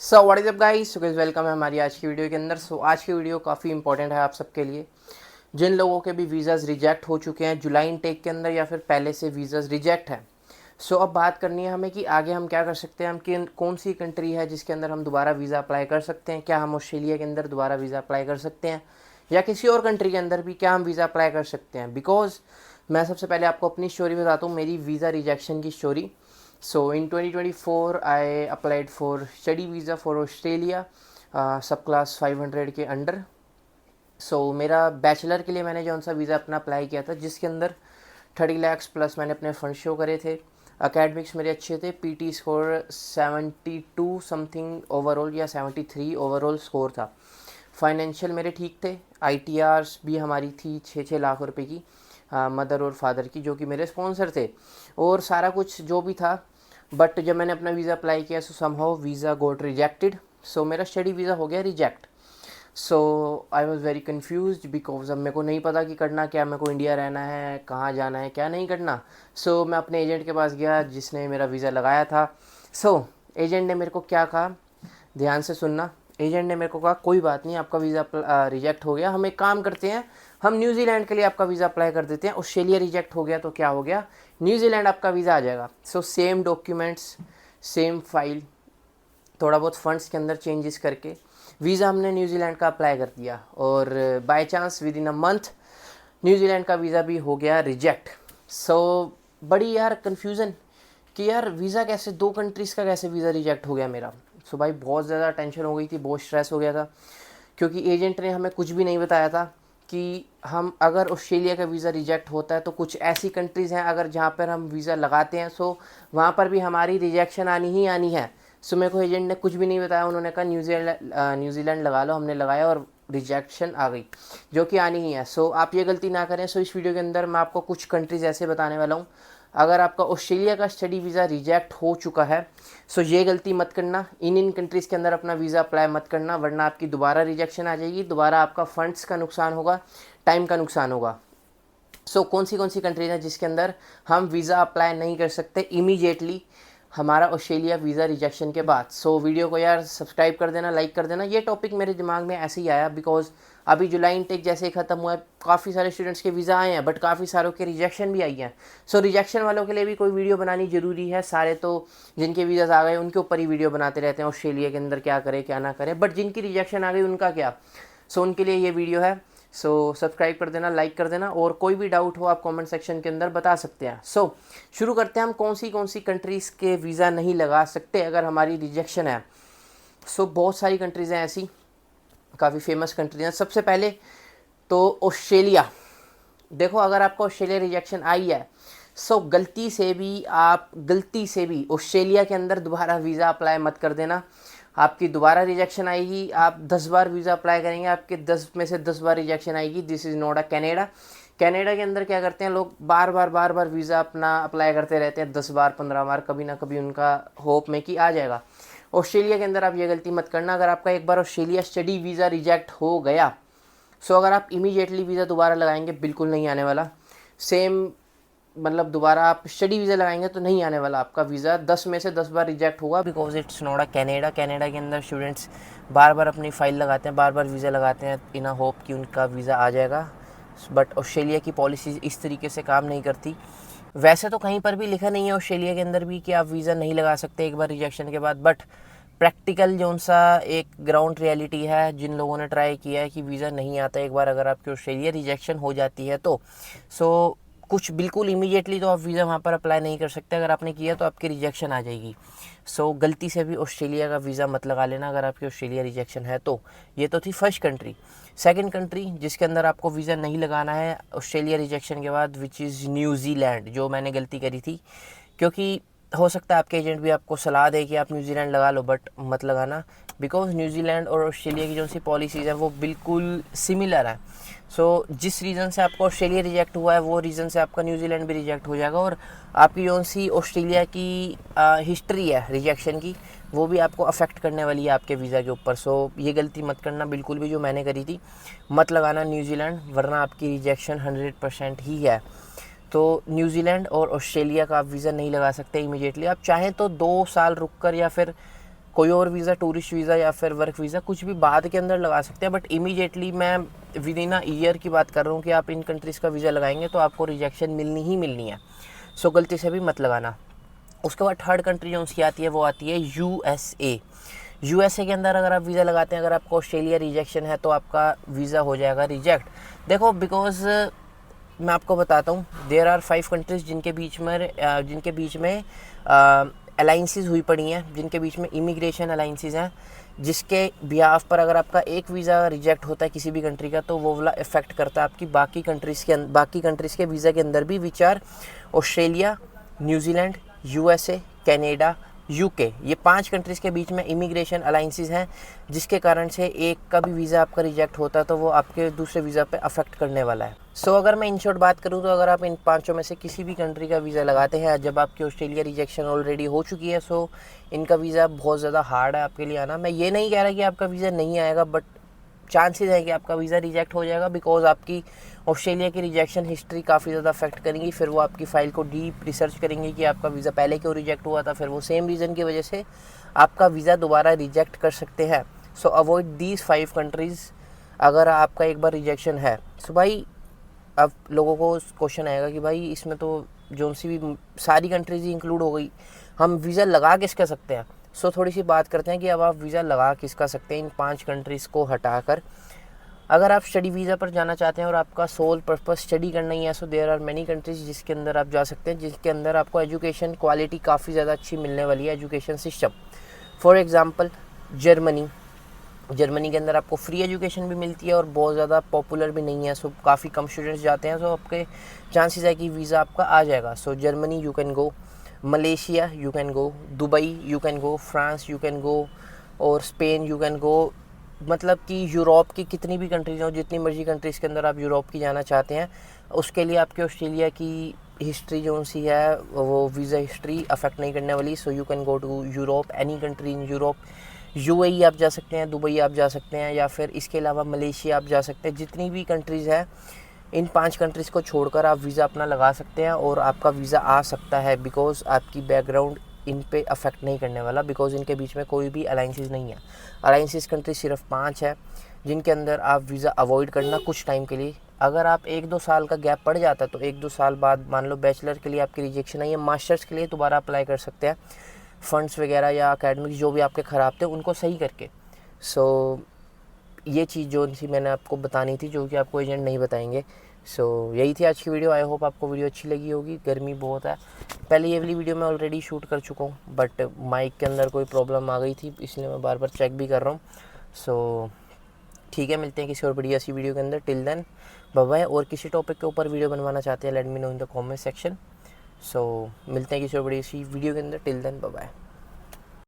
So what is up guys, welcome है हमारी आज की वीडियो के अंदर। आज की वीडियो काफ़ी इंपॉर्टेंट है आप सबके लिए, जिन लोगों के भी वीज़ाज़ रिजेक्ट हो चुके हैं जुलाई इनटेक के अंदर या फिर पहले से वीज़ाज़ रिजेक्ट हैं। अब बात करनी है हमें कि आगे हम क्या कर सकते हैं, हम किन कौन सी कंट्री है जिसके अंदर हम दोबारा वीज़ा अप्लाई कर सकते हैं। क्या हम ऑस्ट्रेलिया के अंदर दोबारा वीज़ा अप्लाई कर सकते हैं या किसी और कंट्री के अंदर भी क्या हम वीज़ा अप्लाई कर सकते हैं। बिकॉज मैं सबसे पहले आपको अपनी स्टोरी बताता हूँ, मेरी वीज़ा रिजेक्शन की story. In 2024 I applied for study visa for Australia, सब क्लास 500 के अंडर। मेरा बैचलर के लिए मैंने जौन सा वीज़ा अपना अप्लाई किया था जिसके अंदर 30 लाख प्लस मैंने अपने फंड शो करे थे। अकेडमिक्स मेरे अच्छे थे, पीटी स्कोर 72 समथिंग ओवरऑल या 73 ओवरऑल स्कोर था। फाइनेंशियल मेरे ठीक थे, आईटीआर्स भी हमारी थी 6-6 लाख रुपए की, मदर और फादर की, जो कि मेरे स्पॉन्सर थे, और सारा कुछ जो भी था। बट जब मैंने अपना वीज़ा अप्लाई किया समहाउ वीज़ा गोट रिजेक्टेड। मेरा स्टडी वीज़ा हो गया reject. I was very confuse because अब मेरे को नहीं पता कि करना क्या, मेरे को इंडिया रहना है, कहाँ जाना है, क्या नहीं करना। मैं अपने एजेंट के पास गया जिसने मेरा वीज़ा लगाया था। एजेंट ने मेरे को क्या कहा, ध्यान से सुनना। एजेंट ने मेरे को कहा कोई बात नहीं, आपका वीज़ा रिजेक्ट हो गया, हम एक काम करते हैं, हम न्यूजीलैंड के लिए आपका वीज़ा अप्लाई कर देते हैं। ऑस्ट्रेलिया रिजेक्ट हो गया तो क्या हो गया, न्यूजीलैंड आपका वीज़ा आ जाएगा। सेम डॉक्यूमेंट्स, सेम फाइल, थोड़ा बहुत फ़ंड्स के अंदर चेंजेस करके वीज़ा हमने न्यूजीलैंड का अप्लाई कर दिया, और by chance with in a month New Zealand का वीज़ा भी हो गया रिजेक्ट। बड़ी यार कन्फ्यूज़न कि यार वीज़ा कैसे, दो कंट्रीज़ का कैसे वीज़ा रिजेक्ट हो गया मेरा। भाई बहुत ज़्यादा टेंशन हो गई थी, बहुत स्ट्रेस हो गया था, क्योंकि एजेंट ने हमें कुछ भी नहीं बताया था कि हम अगर ऑस्ट्रेलिया का वीज़ा रिजेक्ट होता है तो कुछ ऐसी कंट्रीज़ हैं अगर जहाँ पर हम वीज़ा लगाते हैं वहाँ पर भी हमारी रिजेक्शन आनी ही आनी है। मेरे को एजेंट ने कुछ भी नहीं बताया, उन्होंने कहा न्यूजीलैंड लगा लो। हमने लगाया और रिजेक्शन आ गई, जो कि आनी ही है। आप ये गलती ना करें। इस वीडियो के अंदर मैं आपको कुछ कंट्रीज़ ऐसे बताने वाला हूँ, अगर आपका ऑस्ट्रेलिया का स्टडी वीज़ा रिजेक्ट हो चुका है ये गलती मत करना, इन कंट्रीज़ के अंदर अपना वीज़ा अप्लाई मत करना, वरना आपकी दोबारा रिजेक्शन आ जाएगी, दोबारा आपका फंड्स का नुकसान होगा, टाइम का नुकसान होगा। कौन सी कंट्रीज हैं जिसके अंदर हम वीज़ा अप्लाई नहीं कर सकते इमीडिएटली हमारा ऑस्ट्रेलिया वीज़ा रिजेक्शन के बाद। वीडियो को यार सब्सक्राइब कर देना, लाइक कर देना। ये टॉपिक मेरे दिमाग में ऐसे ही आया बिकॉज अभी जुलाई इनटेक जैसे ही ख़त्म हुआ है, काफ़ी सारे स्टूडेंट्स के वीज़ा आए हैं बट काफ़ी सारों के रिजेक्शन भी आई हैं। रिजेक्शन वालों के लिए भी कोई वीडियो बनानी ज़रूरी है। सारे तो जिनके वीज़ाज़ आ गए उनके ऊपर ही वीडियो बनाते रहते हैं, ऑस्ट्रेलिया के अंदर क्या करें क्या ना करें, बट जिनकी रिजेक्शन आ गई उनका क्या। उनके लिए ये वीडियो है। सब्सक्राइब कर देना, लाइक कर देना, और कोई भी डाउट हो आप कमेंट सेक्शन के अंदर बता सकते हैं। शुरू करते हैं हम कौन सी कंट्रीज़ के वीज़ा नहीं लगा सकते अगर हमारी रिजेक्शन है। बहुत सारी कंट्रीज़ हैं ऐसी, काफ़ी फेमस कंट्रीज हैं। सबसे पहले तो ऑस्ट्रेलिया। देखो अगर आपको ऑस्ट्रेलिया रिजेक्शन आई है गलती से भी ऑस्ट्रेलिया के अंदर दोबारा वीज़ा अप्लाई मत कर देना। आपकी दोबारा रिजेक्शन आएगी, आप 10 बार वीज़ा अप्लाई करेंगे, आपके 10 में से 10 बार रिजेक्शन आएगी। This is not a Canada. Canada के अंदर क्या करते हैं लोग, बार बार वीज़ा अपना अप्लाई करते रहते हैं, 10 बार 15 बार, कभी ना कभी उनका होप में कि आ जाएगा। ऑस्ट्रेलिया के अंदर आप ये गलती मत करना। अगर आपका एक बार ऑस्ट्रेलिया स्टडी वीज़ा रिजेक्ट हो गया अगर आप इमीडिएटली वीज़ा दोबारा लगाएंगे बिल्कुल नहीं आने वाला। सेम मतलब दोबारा आप स्टडी वीज़ा लगाएंगे तो नहीं आने वाला आपका वीज़ा, 10 में से 10 बार रिजेक्ट होगा because it's not a Canada. Canada के अंदर स्टूडेंट्स बार बार अपनी फ़ाइल लगाते हैं, बार बार वीज़ा लगाते हैं इन अ होप कि उनका वीज़ा आ जाएगा। बट ऑस्ट्रेलिया की पॉलिसीज़ इस तरीके से काम नहीं करती। वैसे तो कहीं पर भी लिखा नहीं है ऑस्ट्रेलिया के अंदर भी कि आप वीज़ा नहीं लगा सकते एक बार रिजेक्शन के बाद, बट प्रैक्टिकल जो सा एक ग्राउंड रियलिटी है, जिन लोगों ने ट्राई किया है कि वीज़ा नहीं आता एक बार अगर आपकी ऑस्ट्रेलिया रिजेक्शन हो जाती है तो कुछ बिल्कुल इमीडिएटली तो आप वीज़ा वहाँ पर अप्लाई नहीं कर सकते। अगर आपने किया तो आपकी रिजेक्शन आ जाएगी। गलती से भी ऑस्ट्रेलिया का वीज़ा मत लगा लेना अगर आपकी ऑस्ट्रेलिया रिजेक्शन है तो। ये तो थी फर्स्ट कंट्री। सेकंड कंट्री जिसके अंदर आपको वीज़ा नहीं लगाना है ऑस्ट्रेलिया रिजेक्शन के बाद, विच इज़ न्यूजीलैंड, जो मैंने गलती करी थी। क्योंकि हो सकता है आपके एजेंट भी आपको सलाह दे कि आप न्यूजीलैंड लगा लो, बट मत लगाना बिकॉज न्यूजीलैंड और ऑस्ट्रेलिया की जो सी पॉलिसीज़ हैं वो बिल्कुल सिमिलर है। जिस रीज़न से आपका ऑस्ट्रेलिया रिजेक्ट हुआ है वो रीज़न से आपका न्यूजीलैंड भी रिजेक्ट हो जाएगा, और आपकी जो सी ऑस्ट्रेलिया की हिस्ट्री है रिजेक्शन की वो भी आपको अफेक्ट करने वाली है आपके वीज़ा के ऊपर। ये गलती मत करना बिल्कुल भी जो मैंने करी थी, मत लगाना न्यूजीलैंड, वरना आपकी रिजेक्शन 100% ही है। न्यूजीलैंड और ऑस्ट्रेलिया का आप वीज़ा नहीं लगा सकते इमीडिएटली। आप चाहें तो 2 साल रुक कर या फिर कोई और वीज़ा, टूरिस्ट वीज़ा या फिर वर्क वीज़ा, कुछ भी बाद के अंदर लगा सकते हैं, बट इमीडिएटली मैं विद इन अ ईयर की बात कर रहा हूँ कि आप इन कंट्रीज़ का वीज़ा लगाएंगे तो आपको रिजेक्शन मिलनी ही मिलनी है। सो गलती से भी मत लगाना। उसके बाद थर्ड कंट्री जो उसकी आती है वो आती है यूएसए। यूएसए के अंदर अगर आप वीज़ा लगाते हैं, अगर आपको ऑस्ट्रेलिया रिजेक्शन है तो आपका वीज़ा हो जाएगा रिजेक्ट। देखो, बिकॉज मैं आपको बताता हूँ, देयर आर 5 कंट्रीज़ जिनके बीच में अलाइंसेस हुई पड़ी हैं, जिनके बीच में इमिग्रेशन अलाइंसेस हैं, जिसके बिहाफ पर अगर आपका एक वीज़ा रिजेक्ट होता है किसी भी कंट्री का तो वो वाला इफेक्ट करता है आपकी बाकी कंट्रीज़ के वीज़ा के अंदर भी, which are Australia, New Zealand, USA, Canada, UK. ये 5 कंट्रीज़ के बीच में इमिग्रेशन अलाइंसेस हैं, जिसके कारण से एक का भी वीज़ा आपका रिजेक्ट होता है तो वो आपके दूसरे वीज़ा पे अफेक्ट करने वाला है। सो अगर मैं इन शॉर्ट बात करूँ तो अगर आप इन 5 में से किसी भी कंट्री का वीज़ा लगाते हैं, जब आपकी ऑस्ट्रेलिया रिजेक्शन ऑलरेडी हो चुकी है, सो इनका वीज़ा बहुत ज़्यादा हार्ड है आपके लिए आना। मैं ये नहीं कह रहा कि आपका वीज़ा नहीं आएगा, बट चांसेस है कि आपका वीज़ा रिजेक्ट हो जाएगा, बिकॉज आपकी ऑस्ट्रेलिया की रिजेक्शन हिस्ट्री काफ़ी ज़्यादा अफेक्ट करेंगी। फिर वो आपकी फ़ाइल को डीप रिसर्च करेंगे कि आपका वीज़ा पहले क्यों रिजेक्ट हुआ था, फिर वो सेम रीज़न की वजह से आपका वीज़ा दोबारा रिजेक्ट कर सकते हैं। सो अवॉइड दीज 5 कंट्रीज़ अगर आपका एक बार रिजेक्शन है। सो भाई, अब लोगों को क्वेश्चन आएगा कि भाई इसमें तो जो सी भी सारी कंट्रीज ही इंक्लूड हो गई, हम वीज़ा लगा किसका सकते हैं। सो थोड़ी सी बात करते हैं कि अब आप वीज़ा लगा किसका सकते हैं इन 5 कंट्रीज़ को हटाकर। अगर आप स्टडी वीज़ा पर जाना चाहते हैं और आपका सोल पर्पस स्टडी करना ही है, so there are many countries जिसके अंदर आप जा सकते हैं, जिसके अंदर आपको एजुकेशन क्वालिटी काफ़ी ज़्यादा अच्छी मिलने वाली है, education system. For example Germany के अंदर आपको फ्री एजुकेशन भी मिलती है और बहुत ज़्यादा पॉपुलर भी नहीं है, सो काफ़ी कम स्टूडेंट्स जाते हैं, सो आपके चांसेस है कि वीज़ा आपका आ जाएगा। So Germany you can go, Malaysia you can go, Dubai you can go, France you can go, और स्पेन यू कैन गो। मतलब कि यूरोप की कितनी भी कंट्रीज हो, जितनी मर्जी कंट्रीज़ के अंदर आप यूरोप की जाना चाहते हैं, उसके लिए आपके ऑस्ट्रेलिया की हिस्ट्री जो सी है वो वीज़ा हिस्ट्री अफेक्ट नहीं करने वाली। So you can go to Europe, any country in Europe. UAE आप जा सकते हैं, दुबई आप जा सकते हैं, या फिर इसके अलावा मलेशिया आप जा सकते हैं। जितनी भी कंट्रीज़ हैं, इन 5 कंट्रीज़ को छोड़कर आप वीज़ा अपना लगा सकते हैं और आपका वीज़ा आ सकता है, बिकॉज़ आपकी बैकग्राउंड इन पे अफेक्ट नहीं करने वाला, बिकॉज़ इनके बीच में कोई भी अलाइंसेस नहीं है। अलाइंसेस कंट्री सिर्फ 5 है जिनके अंदर आप वीज़ा अवॉइड करना कुछ टाइम के लिए। अगर आप 1-2 साल का गैप पड़ जाता है तो 1-2 साल बाद, मान लो बैचलर के लिए आपकी रिजेक्शन आई है, मास्टर्स के लिए दोबारा अप्लाई कर सकते हैं, फ़ंड्स वगैरह या एकेडमिक्स जो भी आपके ख़राब थे उनको सही करके। सो ये चीज़ जो थी मैंने आपको बतानी थी, जो कि आपको एजेंट नहीं बताएंगे। सो यही थी आज की वीडियो। आई होप आपको वीडियो अच्छी लगी होगी। गर्मी बहुत है, पहले ये वाली वीडियो मैं ऑलरेडी शूट कर चुका हूँ, बट माइक के अंदर कोई प्रॉब्लम आ गई थी, इसलिए मैं बार बार चेक भी कर रहा हूँ। सो ठीक है, मिलते हैं किसी और बढ़िया सी वीडियो के अंदर। Till then bye bye. और किसी टॉपिक के ऊपर वीडियो बनवाना चाहते हैं, let me know in the comment section. So मिलते हैं किसी और बढ़िया सी वीडियो के अंदर। Till then bye bye.